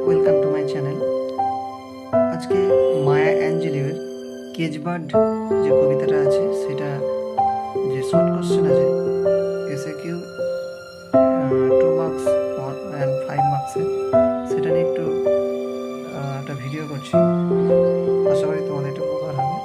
Welcome to my channel. আজকে মায়া অ্যাঞ্জেলিউর কেজবার্ড যে কবিতাটা আছে, সেটা যে শর্ট কোশ্চেন আছে এসএকিউ 2 মার্কস অ্যান্ড 5 মার্কসের, সেটা নিয়ে একটু একটা ভিডিও করছি। আশা করি তোমাদের একটু উপকার হবে।